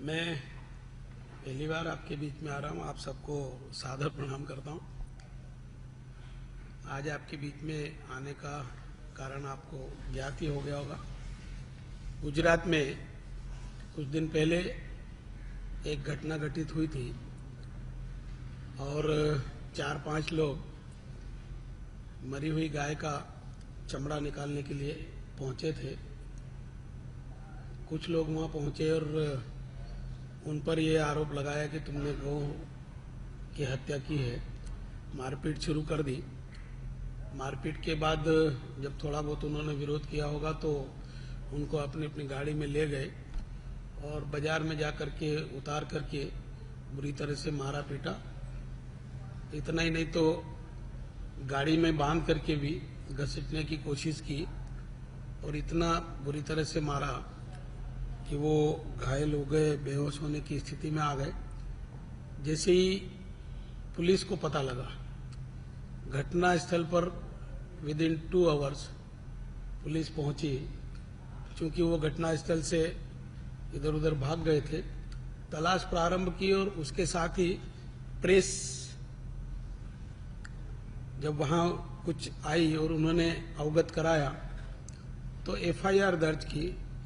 मैं पहली बार आपके बीच में आ रहा हूँ। आप सबको सादर प्रणाम करता हूँ। आज आपके बीच में आने का कारण आपको ज्ञात ही हो गया होगा। गुजरात में कुछ दिन पहले एक घटना घटित हुई थी और 4-5 लोग मरी हुई गाय का चमड़ा निकालने के लिए पहुंचे थे। कुछ लोग वहां पहुंचे और उन पर यह आरोप लगाया कि तुमने गौ की हत्या की है। मारपीट शुरू कर दी। मारपीट के बाद जब थोड़ा बहुत उन्होंने विरोध किया होगा तो उनको अपनी अपनी गाड़ी में ले गए और बाजार में जाकर के उतार करके बुरी तरह से मारा पीटा। इतना ही नहीं तो गाड़ी में बांध करके भी घसीटने की कोशिश की और इतना बुरी तरह से मारा कि वो घायल हो गए, बेहोश होने की स्थिति में आ गए। जैसे ही पुलिस को पता लगा, घटना स्थल पर विदिन 2 आवर्स पुलिस पहुंची। चूंकि वो घटना स्थल से इधर उधर भाग गए थे, तलाश प्रारंभ की और उसके साथ ही प्रेस जब वहां कुछ आई और उन्होंने अवगत कराया तो एफआईआर दर्ज की।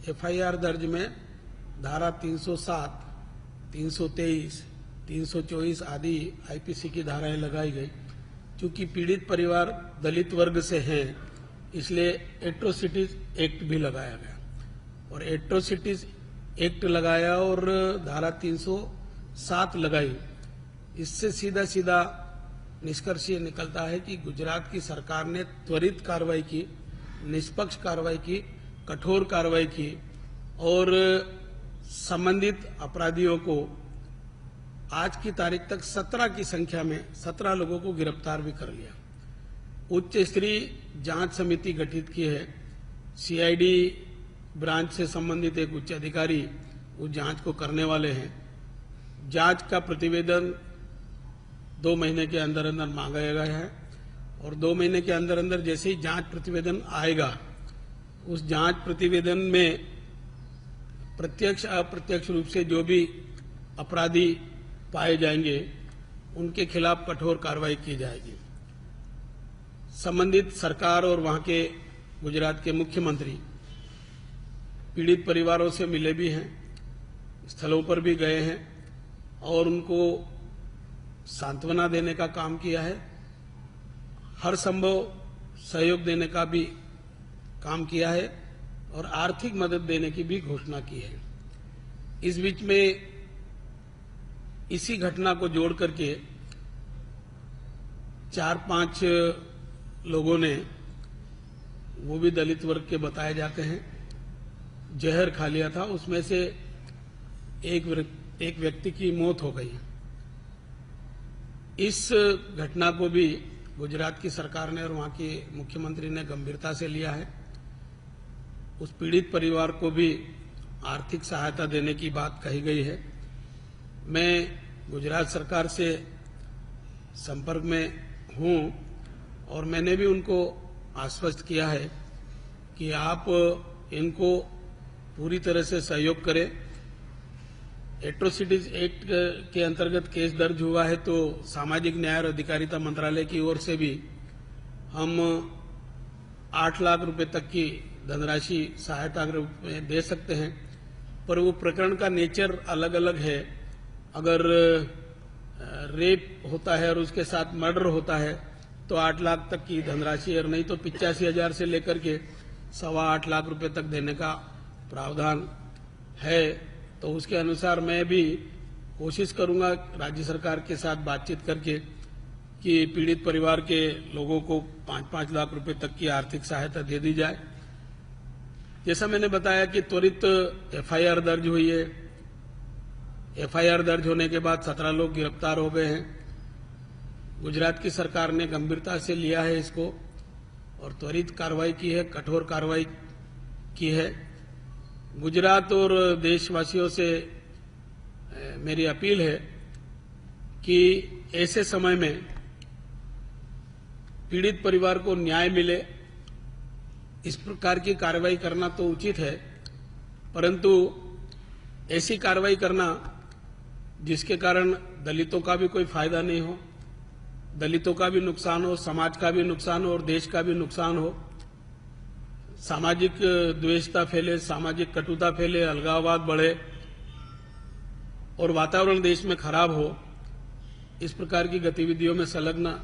एफआईआर दर्ज में धारा 307, 323, 324 आदि आईपीसी की धाराएं लगाई गई। चूंकि पीड़ित परिवार दलित वर्ग से हैं, इसलिए एट्रोसिटीज एक्ट भी लगाया गया और एट्रोसिटीज एक्ट लगाया और धारा 307 लगाई। इससे सीधा सीधा निष्कर्ष ये निकलता है कि गुजरात की सरकार ने त्वरित कार्रवाई की, निष्पक्ष कार्रवाई की, कठोर कार्रवाई की और संबंधित अपराधियों को आज की तारीख तक 17 की संख्या में 17 लोगों को गिरफ्तार भी कर लिया। उच्च स्तरीय जांच समिति गठित की है। सीआईडी ब्रांच से संबंधित एक उच्च अधिकारी उस जांच को करने वाले हैं। जांच का प्रतिवेदन 2 महीने के अंदर अंदर मांगा गया है और 2 महीने के अंदर अंदर जैसे ही जांच प्रतिवेदन आएगा, उस जांच प्रतिवेदन में प्रत्यक्ष अप्रत्यक्ष रूप से जो भी अपराधी पाए जाएंगे उनके खिलाफ कठोर कार्रवाई की जाएगी। संबंधित सरकार और वहां के गुजरात के मुख्यमंत्री पीड़ित परिवारों से मिले भी हैं, स्थलों पर भी गए हैं और उनको सांत्वना देने का काम किया है। हर संभव सहयोग देने का भी काम किया है और आर्थिक मदद देने की भी घोषणा की है। इस बीच में इसी घटना को जोड़ करके 4-5 लोगों ने, वो भी दलित वर्ग के बताए जाते हैं, जहर खा लिया था। उसमें से एक व्यक्ति की मौत हो गई। इस घटना को भी गुजरात की सरकार ने और वहां के मुख्यमंत्री ने गंभीरता से लिया है। उस पीड़ित परिवार को भी आर्थिक सहायता देने की बात कही गई है। मैं गुजरात सरकार से संपर्क में हूं और मैंने भी उनको आश्वस्त किया है कि आप इनको पूरी तरह से सहयोग करें। एट्रोसिटीज एक्ट के अंतर्गत केस दर्ज हुआ है तो सामाजिक न्याय और अधिकारिता मंत्रालय की ओर से भी हम 8 लाख रुपए तक की धनराशि सहायता के रूप में दे सकते हैं, पर वो प्रकरण का नेचर अलग अलग है। अगर रेप होता है और उसके साथ मर्डर होता है तो 8 लाख तक की धनराशि, और नहीं तो 85,000 से लेकर के 8.25 लाख रुपए तक देने का प्रावधान है। तो उसके अनुसार मैं भी कोशिश करूंगा राज्य सरकार के साथ बातचीत करके कि पीड़ित परिवार के लोगों को 5-5 लाख रुपए तक की आर्थिक सहायता दे दी जाए। जैसा मैंने बताया कि त्वरित एफआईआर दर्ज हुई है। एफआईआर दर्ज होने के बाद 17 लोग गिरफ्तार हो गए हैं। गुजरात की सरकार ने गंभीरता से लिया है इसको और त्वरित कार्रवाई की है, कठोर कार्रवाई की है। गुजरात और देशवासियों से मेरी अपील है कि ऐसे समय में पीड़ित परिवार को न्याय मिले, इस प्रकार की कार्रवाई करना तो उचित है, परंतु ऐसी कार्रवाई करना जिसके कारण दलितों का भी कोई फायदा नहीं हो, दलितों का भी नुकसान हो, समाज का भी नुकसान हो और देश का भी नुकसान हो, सामाजिक द्वेषता फैले, सामाजिक कटुता फैले, अलगाववाद बढ़े और वातावरण देश में खराब हो, इस प्रकार की गतिविधियों में संलग्न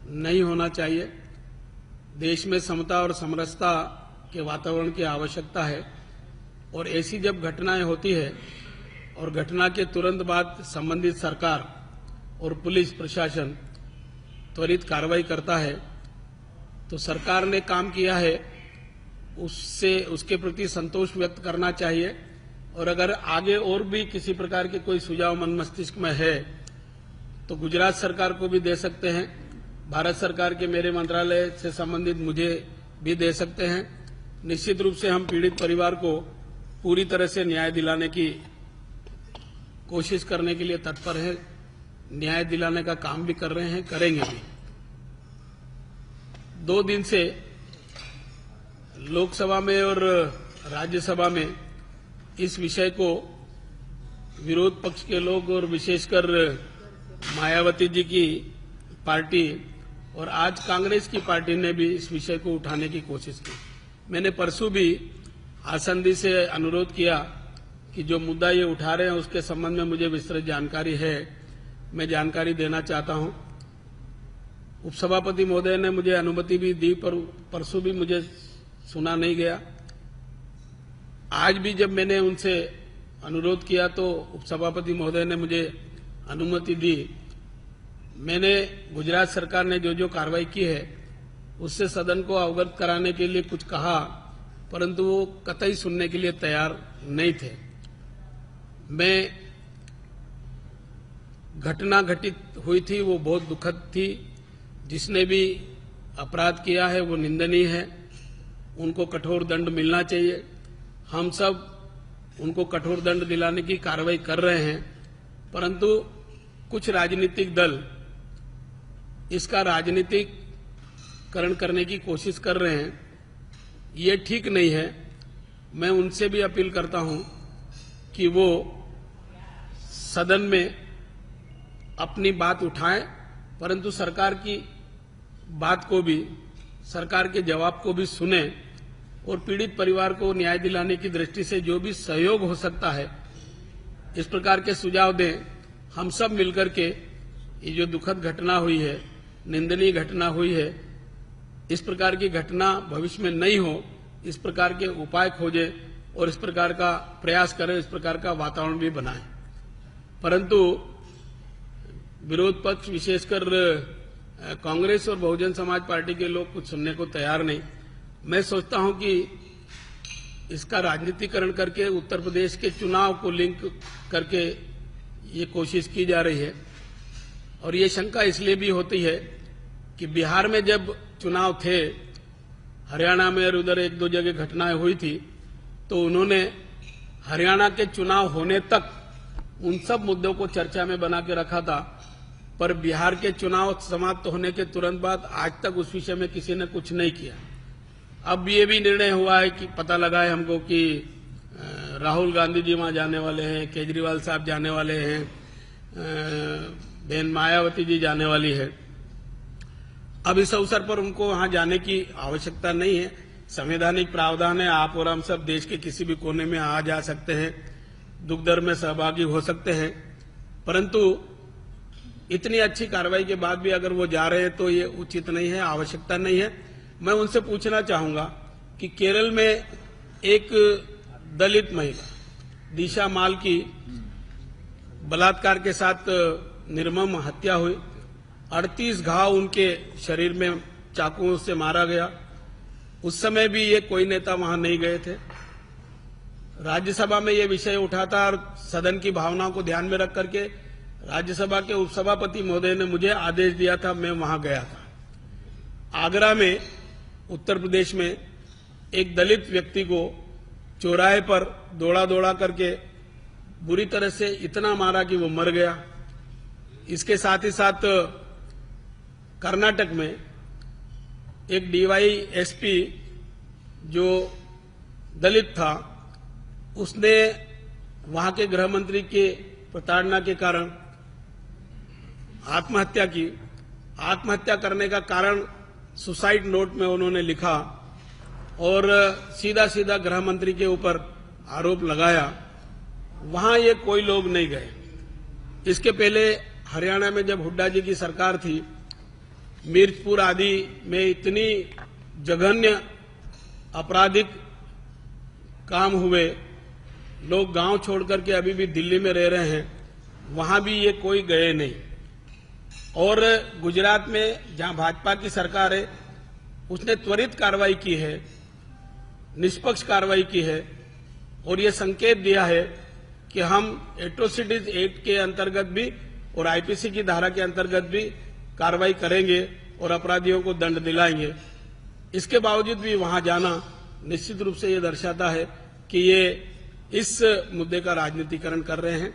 नहीं होना चाहिए। देश में समता और समरसता के वातावरण की आवश्यकता है और ऐसी जब घटनाएं होती है और घटना के तुरंत बाद संबंधित सरकार और पुलिस प्रशासन त्वरित कार्रवाई करता है तो सरकार ने काम किया है उससे उसके प्रति संतोष व्यक्त करना चाहिए। और अगर आगे और भी किसी प्रकार के कोई सुझाव मन मस्तिष्क में है तो गुजरात सरकार को भी दे सकते हैं, भारत सरकार के मेरे मंत्रालय से संबंधित मुझे भी दे सकते हैं। निश्चित रूप से हम पीड़ित परिवार को पूरी तरह से न्याय दिलाने की कोशिश करने के लिए तत्पर हैं, न्याय दिलाने का काम भी कर रहे हैं, करेंगे भी। 2 दिन से लोकसभा में और राज्यसभा में इस विषय को विरोध पक्ष के लोग और विशेषकर मायावती जी की पार्टी और आज कांग्रेस की पार्टी ने भी इस विषय को उठाने की कोशिश की। मैंने परसों भी आसंदी से अनुरोध किया कि जो मुद्दा ये उठा रहे हैं उसके संबंध में मुझे विस्तृत जानकारी है, मैं जानकारी देना चाहता हूं। उपसभापति महोदय ने मुझे अनुमति भी दी पर परसों भी मुझे सुना नहीं गया। आज भी जब मैंने उनसे अनुरोध किया तो उपसभापति महोदय ने मुझे अनुमति दी। मैंने गुजरात सरकार ने जो जो कार्रवाई की है उससे सदन को अवगत कराने के लिए कुछ कहा, परंतु वो कतई सुनने के लिए तैयार नहीं थे। मैं घटना घटित हुई थी वो बहुत दुखद थी, जिसने भी अपराध किया है वो निंदनीय है, उनको कठोर दंड मिलना चाहिए। हम सब उनको कठोर दंड दिलाने की कार्रवाई कर रहे हैं, परंतु कुछ राजनीतिक दल इसका राजनीतिकरण करने की कोशिश कर रहे हैं, ये ठीक नहीं है। मैं उनसे भी अपील करता हूं कि वो सदन में अपनी बात उठाएं, परंतु सरकार की बात को भी, सरकार के जवाब को भी सुने और पीड़ित परिवार को न्याय दिलाने की दृष्टि से जो भी सहयोग हो सकता है इस प्रकार के सुझाव दें। हम सब मिलकर के ये जो दुखद घटना हुई है, निंदनीय घटना हुई है, इस प्रकार की घटना भविष्य में नहीं हो, इस प्रकार के उपाय खोजें और इस प्रकार का प्रयास करें, इस प्रकार का वातावरण भी बनाएं। परंतु विरोध पक्ष विशेषकर कांग्रेस और बहुजन समाज पार्टी के लोग कुछ सुनने को तैयार नहीं। मैं सोचता हूं कि इसका राजनीतिकरण करके उत्तर प्रदेश के चुनाव को लिंक करके ये कोशिश की जा रही है और ये शंका इसलिए भी होती है कि बिहार में जब चुनाव थे, हरियाणा में और उधर 1-2 जगह घटनाएं हुई थी, तो उन्होंने हरियाणा के चुनाव होने तक उन सब मुद्दों को चर्चा में बना के रखा था, पर बिहार के चुनाव समाप्त होने के तुरंत बाद आज तक उस विषय में किसी ने कुछ नहीं किया। अब ये भी निर्णय हुआ है कि पता लगा है हमको कि राहुल गांधी जी वहां जाने वाले हैं, केजरीवाल साहब जाने वाले हैं, बहन मायावती जी जाने वाली है। अब इस अवसर पर उनको वहां जाने की आवश्यकता नहीं है। संवैधानिक प्रावधान है, आप और हम सब देश के किसी भी कोने में आ जा सकते हैं, दुख दर्द में सहभागी हो सकते हैं, परंतु इतनी अच्छी कार्रवाई के बाद भी अगर वो जा रहे हैं तो ये उचित नहीं है, आवश्यकता नहीं है। मैं उनसे पूछना चाहूंगा कि केरल में एक दलित महिला दिशा माल की बलात्कार के साथ निर्मम हत्या हुई, 38 घाव उनके शरीर में चाकुओं से मारा गया। उस समय भी ये कोई नेता वहां नहीं गए थे। राज्यसभा में ये विषय उठा था और सदन की भावनाओं को ध्यान में रख करके राज्यसभा के उपसभापति महोदय ने मुझे आदेश दिया था, मैं वहां गया था। आगरा में, उत्तर प्रदेश में एक दलित व्यक्ति को चौराहे पर दौड़ा करके बुरी तरह से इतना मारा कि वो मर गया। इसके साथ ही साथ कर्नाटक में एक डीवाईएसपी जो दलित था, उसने वहां के गृह मंत्री के प्रताड़ना के कारण आत्महत्या की। आत्महत्या करने का कारण सुसाइड नोट में उन्होंने लिखा और सीधा सीधा गृह मंत्री के ऊपर आरोप लगाया। वहां ये कोई लोग नहीं गए। इसके पहले हरियाणा में जब हुड्डा जी की सरकार थी, मिर्चपुर आदि में इतनी जघन्य आपराधिक काम हुए, लोग गांव छोड़कर के अभी भी दिल्ली में रह रहे हैं, वहां भी ये कोई गए नहीं। और गुजरात में जहां भाजपा की सरकार है, उसने त्वरित कार्रवाई की है, निष्पक्ष कार्रवाई की है और ये संकेत दिया है कि हम एट्रोसिटीज एक्ट के अंतर्गत भी और आईपीसी की धारा के अंतर्गत भी कार्रवाई करेंगे और अपराधियों को दंड दिलाएंगे। इसके बावजूद भी वहां जाना निश्चित रूप से ये दर्शाता है कि ये इस मुद्दे का राजनीतिकरण कर रहे हैं।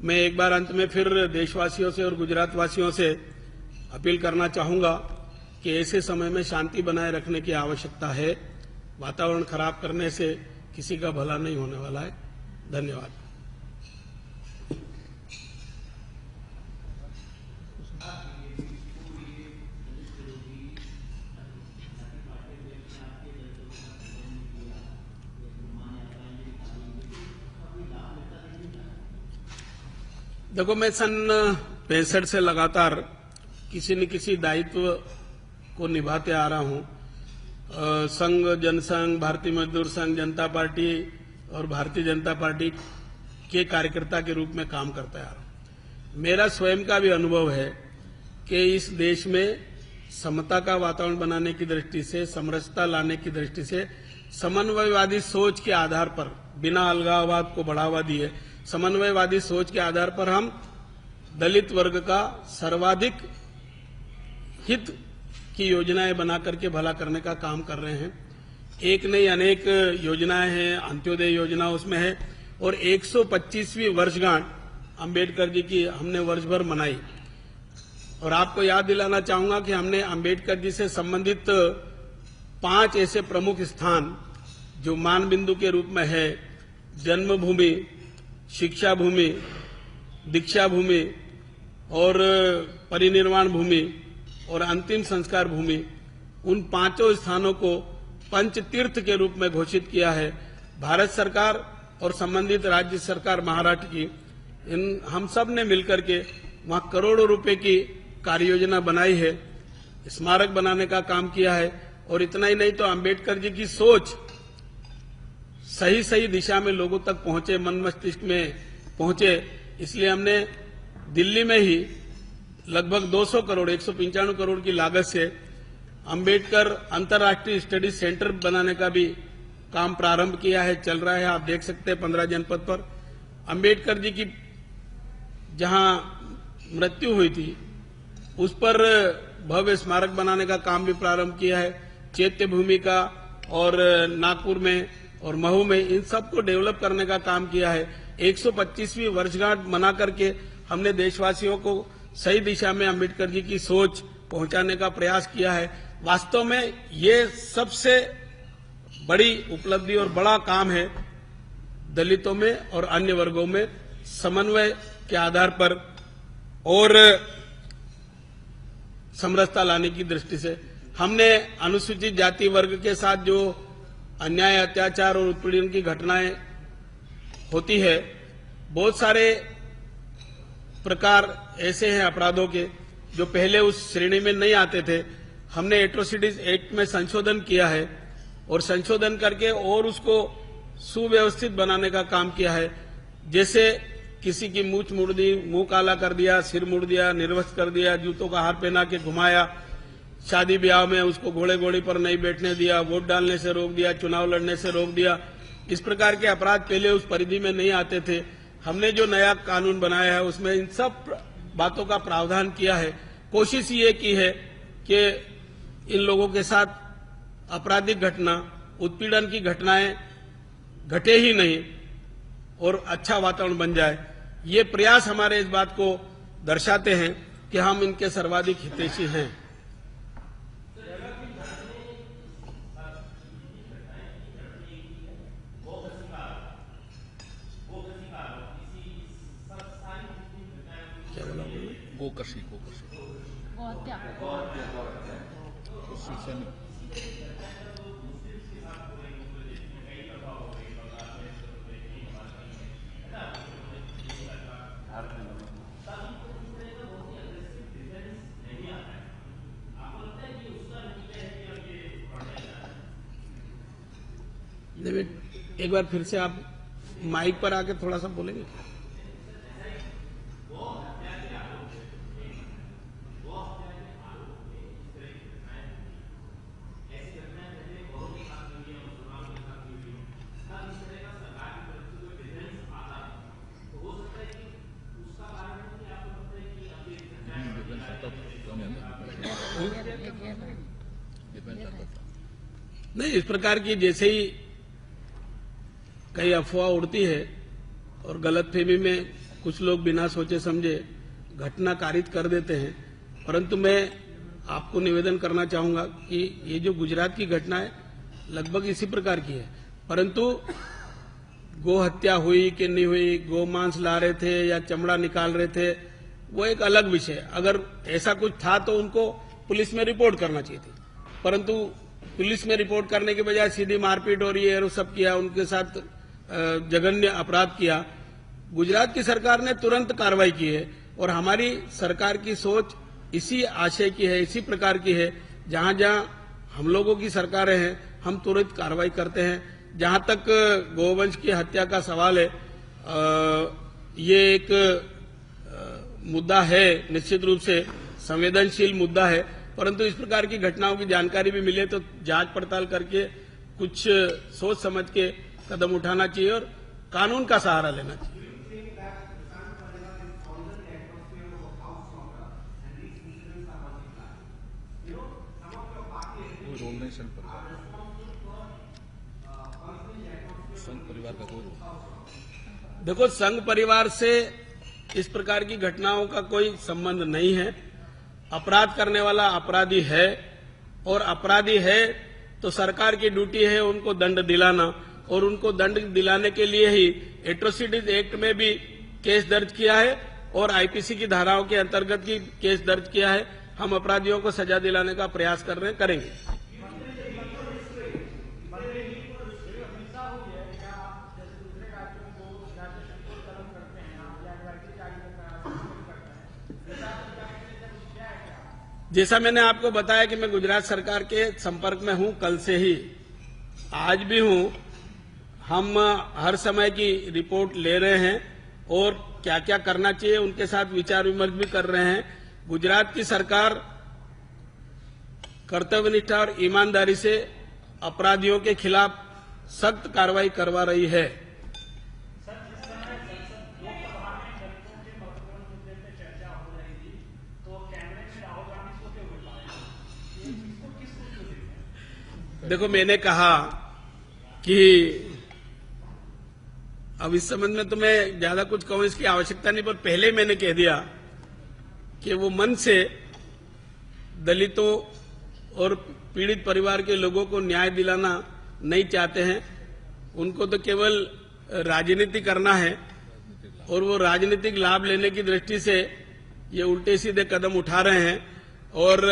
मैं एक बार अंत में फिर देशवासियों से और गुजरात वासियों से अपील करना चाहूंगा कि ऐसे समय में शांति बनाए रखने की आवश्यकता है। वातावरण खराब करने से किसी का भला नहीं होने वाला है। धन्यवाद। देखो, मैं सन 65 से लगातार किसी न किसी दायित्व को निभाते आ रहा हूं। संघ, जनसंघ, भारतीय मजदूर संघ, जनता पार्टी और भारतीय जनता पार्टी के कार्यकर्ता के रूप में काम करता आ रहा हूं। मेरा स्वयं का भी अनुभव है कि इस देश में समता का वातावरण बनाने की दृष्टि से, समरसता लाने की दृष्टि से, समन्वयवादी सोच के आधार पर, बिना अलगाववाद को बढ़ावा दिए, समन्वयवादी सोच के आधार पर हम दलित वर्ग का सर्वाधिक हित की योजनाएं बना करके भला करने का काम कर रहे हैं। एक नहीं अनेक योजनाएं हैं, अंत्योदय योजना उसमें है और 125वीं वर्षगांठ अंबेडकर जी की हमने वर्ष भर मनाई। और आपको याद दिलाना चाहूंगा कि हमने अंबेडकर जी से संबंधित 5 ऐसे प्रमुख स्थान जो मान बिंदु के रूप में है, जन्मभूमि, शिक्षा भूमि, दीक्षा भूमि और परिनिर्वाण भूमि और अंतिम संस्कार भूमि, उन 5 स्थानों को पंचतीर्थ के रूप में घोषित किया है। भारत सरकार और संबंधित राज्य सरकार महाराष्ट्र की, इन हम सब ने मिलकर के वहां करोड़ों रुपए की कार्ययोजना बनाई है, स्मारक बनाने का काम किया है। और इतना ही नहीं तो अंबेडकर जी की सोच सही सही दिशा में लोगों तक पहुंचे, मन मस्तिष्क में पहुंचे, इसलिए हमने दिल्ली में ही लगभग 200 करोड़ 195 करोड़ की लागत से अंबेडकर अंतर्राष्ट्रीय स्टडी सेंटर बनाने का भी काम प्रारंभ किया है, चल रहा है। आप देख सकते हैं 15 जनपद पर अंबेडकर जी की जहां मृत्यु हुई थी उस पर भव्य स्मारक बनाने का काम भी प्रारंभ किया है। चैत्य भूमि का और नागपुर में और महू में इन सबको डेवलप करने का काम किया है। 125वीं वर्षगांठ मना करके हमने देशवासियों को सही दिशा में अंबेडकर जी की सोच पहुंचाने का प्रयास किया है। वास्तव में ये सबसे बड़ी उपलब्धि और बड़ा काम है दलितों में और अन्य वर्गों में समन्वय के आधार पर और समरसता लाने की दृष्टि से। हमने अनुसूचित जाति वर्ग के साथ जो अन्याय, अत्याचार और उत्पीड़न की घटनाएं होती है, बहुत सारे प्रकार ऐसे हैं अपराधों के जो पहले उस श्रेणी में नहीं आते थे। हमने एट्रोसिटीज एक्ट में संशोधन किया है और संशोधन करके और उसको सुव्यवस्थित बनाने का काम किया है। जैसे किसी की मूंछ मुड़ दी, मुंह काला कर दिया, सिर मुड़ दिया, निर्वस्त्र कर दिया, जूतों का हार पहना के घुमाया, शादी ब्याह में उसको घोड़े घोड़ी पर नहीं बैठने दिया, वोट डालने से रोक दिया, चुनाव लड़ने से रोक दिया। इस प्रकार के अपराध पहले उस परिधि में नहीं आते थे। हमने जो नया कानून बनाया है उसमें इन सब बातों का प्रावधान किया है। कोशिश ये की है कि इन लोगों के साथ आपराधिक घटना, उत्पीड़न की घटनाएं घटे ही नहीं और अच्छा वातावरण बन जाए। ये प्रयास हमारे इस बात को दर्शाते हैं कि हम इनके सर्वाधिक हितैषी हैं। गोकशी गोहत्या शिवसैनिक एक बार फिर से आप माइक पर आके थोड़ा सा बोलेंगे। नहीं, इस प्रकार की जैसे ही कई अफवाह उड़ती है और गलतफहमी में कुछ लोग बिना सोचे समझे घटना कारित कर देते हैं, परंतु मैं आपको निवेदन करना चाहूंगा कि ये जो गुजरात की घटना है लगभग इसी प्रकार की है, परंतु गो हत्या हुई कि नहीं हुई, गो मांस ला रहे थे या चमड़ा निकाल रहे थे, वो एक अलग विषय। अगर ऐसा कुछ था तो उनको पुलिस में रिपोर्ट करना चाहिए थी, परंतु पुलिस में रिपोर्ट करने के बजाय सीधी मारपीट और ये सब किया, उनके साथ जघन्य अपराध किया। गुजरात की सरकार ने तुरंत कार्रवाई की है और हमारी सरकार की सोच इसी आशय की है, इसी प्रकार की है। जहां जहां हम लोगों की सरकारें हैं हम तुरंत कार्रवाई करते हैं। जहां तक गोवंश की हत्या का सवाल है, ये एक मुद्दा है, निश्चित रूप से संवेदनशील मुद्दा है, परंतु इस प्रकार की घटनाओं की जानकारी भी मिले तो जांच पड़ताल करके कुछ सोच समझ के कदम उठाना चाहिए और कानून का सहारा लेना चाहिए। रोल नहीं संघ परिवार का कोई रोल। देखो, संघ परिवार से इस प्रकार की घटनाओं का कोई संबंध नहीं है। अपराध करने वाला अपराधी है और अपराधी है तो सरकार की ड्यूटी है उनको दंड दिलाना, और उनको दंड दिलाने के लिए ही एट्रोसिटीज एक्ट में भी केस दर्ज किया है और आईपीसी की धाराओं के अंतर्गत भी केस दर्ज किया है। हम अपराधियों को सजा दिलाने का प्रयास कर रहे हैं, करेंगे। जैसा मैंने आपको बताया कि मैं गुजरात सरकार के संपर्क में हूं, कल से ही, आज भी हूं। हम हर समय की रिपोर्ट ले रहे हैं और क्या क्या करना चाहिए उनके साथ विचार विमर्श भी कर रहे हैं। गुजरात की सरकार कर्तव्यनिष्ठा और ईमानदारी से अपराधियों के खिलाफ सख्त कार्रवाई करवा रही है। देखो, मैंने कहा कि अब इस संबंध में तो मैं ज्यादा कुछ कहूं इसकी आवश्यकता नहीं, पर पहले मैंने कह दिया कि वो मन से दलितों और पीड़ित परिवार के लोगों को न्याय दिलाना नहीं चाहते हैं। उनको तो केवल राजनीति करना है और वो राजनीतिक लाभ लेने की दृष्टि से ये उल्टे सीधे कदम उठा रहे हैं। और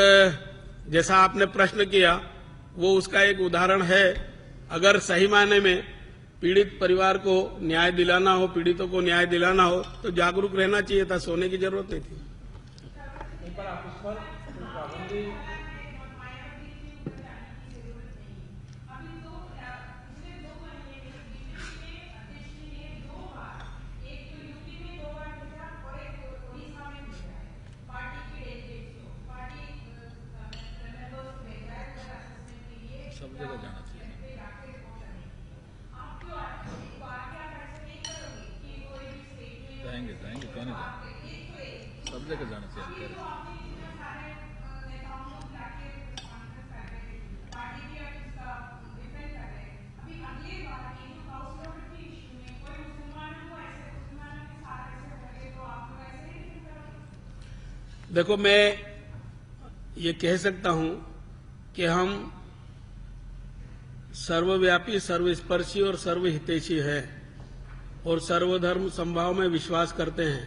जैसा आपने प्रश्न किया वो उसका एक उदाहरण है। अगर सही मायने में पीड़ित परिवार को न्याय दिलाना हो, पीड़ितों को न्याय दिलाना हो तो जागरूक रहना चाहिए था, सोने की जरूरत नहीं थी। सब जगह जाना चाहिए। जाएंगे क्यों नहीं जाएंगे, सब जगह जाना चाहिए। देखो, मैं ये कह सकता हूं कि हम सर्वव्यापी, सर्वस्पर्शी और सर्वहितैषी है और सर्वधर्म समभाव में विश्वास करते हैं।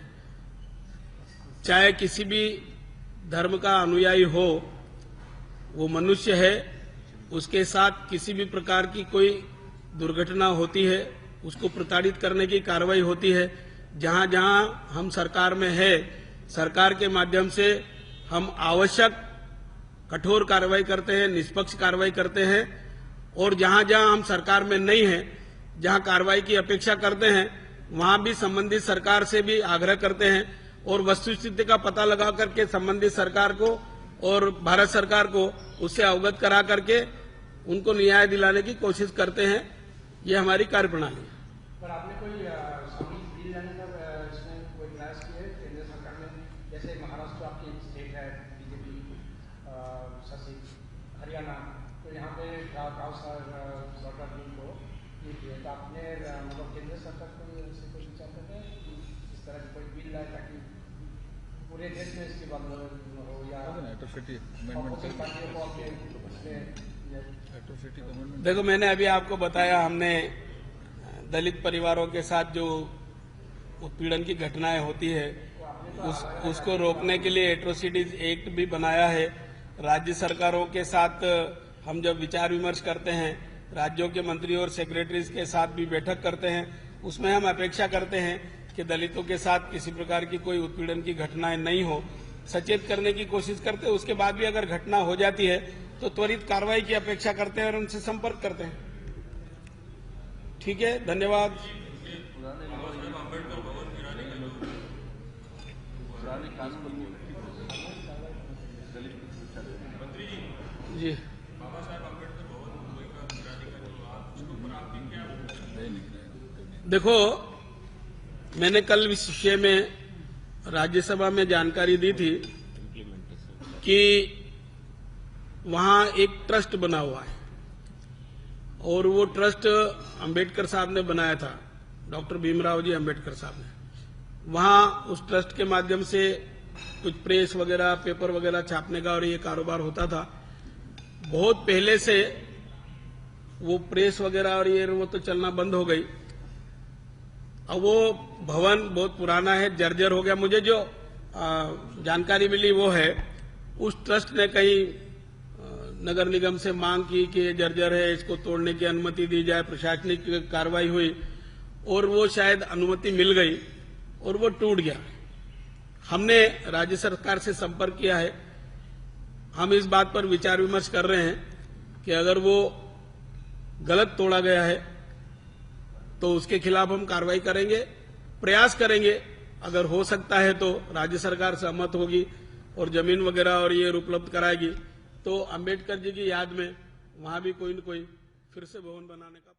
चाहे किसी भी धर्म का अनुयायी हो, वो मनुष्य है, उसके साथ किसी भी प्रकार की कोई दुर्घटना होती है, उसको प्रताड़ित करने की कार्रवाई होती है। जहां जहां हम सरकार में है, सरकार के माध्यम से हम आवश्यक कठोर कार्रवाई करते हैं, निष्पक्ष कार्रवाई करते हैं। और जहां जहां हम सरकार में नहीं है, जहां कार्रवाई की अपेक्षा करते हैं, वहां भी संबंधित सरकार से भी आग्रह करते हैं और वस्तुस्थिति का पता लगा करके संबंधित सरकार को और भारत सरकार को उससे अवगत करा करके उनको न्याय दिलाने की कोशिश करते हैं। ये हमारी कार्यप्रणाली है। पर आपने कोई सामूहिक बिल लाने का इसमें कोई प्रयास किया है केंद्र सरकार ने? जैसे महाराष्ट्र आपकी स्टेट है, बीजेपी शासित, हरियाणा, तो यहाँ पे सरकार बिल को ये किया, तो आपने मतलब केंद्र सरकार को इससे कोई विचार करते हैं कि इस तरह की कोई बिल लाए ताकि पूरे देश में इसकी बात हो, या एट्रोसिटी ऑपोजिट पार्टियों को आपके उसमें? देखो, मैंने अभी आपको बताया, हमने दलित परिवारों के साथ जो उत्पीड़न की घटनाएं होती है उसको रोकने के लिए एट्रोसिटीज एक्ट भी बनाया है। राज्य सरकारों के साथ हम जब विचार विमर्श करते हैं, राज्यों के मंत्री और सेक्रेटरीज के साथ भी बैठक करते हैं, उसमें हम अपेक्षा करते हैं कि दलितों के साथ किसी प्रकार की कोई उत्पीड़न की घटनाएं नहीं हो, सचेत करने की कोशिश करते हैं। उसके बाद भी अगर घटना हो जाती है तो त्वरित कार्रवाई की अपेक्षा करते हैं और उनसे संपर्क करते हैं। ठीक है, धन्यवाद। जी, देखो, मैंने कल इस विषय में राज्यसभा में जानकारी दी थी कि वहां एक ट्रस्ट बना हुआ है और वो ट्रस्ट अंबेडकर साहब ने बनाया था, डॉक्टर भीमराव जी अंबेडकर साहब ने। वहां उस ट्रस्ट के माध्यम से कुछ प्रेस वगैरह, पेपर वगैरह छापने का और ये कारोबार होता था। बहुत पहले से वो प्रेस वगैरह और ये वो तो चलना बंद हो गई। अब वो भवन बहुत पुराना है, जर्जर हो गया। मुझे जो जानकारी मिली वो है, उस ट्रस्ट ने कहीं नगर निगम से मांग की कि ये जर्जर है, इसको तोड़ने की अनुमति दी जाए। प्रशासनिक कार्रवाई हुई और वो शायद अनुमति मिल गई और वो टूट गया। हमने राज्य सरकार से संपर्क किया है। हम इस बात पर विचार विमर्श कर रहे हैं कि अगर वो गलत तोड़ा गया है तो उसके खिलाफ हम कार्रवाई करेंगे, प्रयास करेंगे। अगर हो सकता है तो राज्य सरकार सहमत होगी और जमीन वगैरह और ये उपलब्ध कराएगी तो अंबेडकर जी की याद में वहां भी कोई न कोई फिर से भवन बनाने का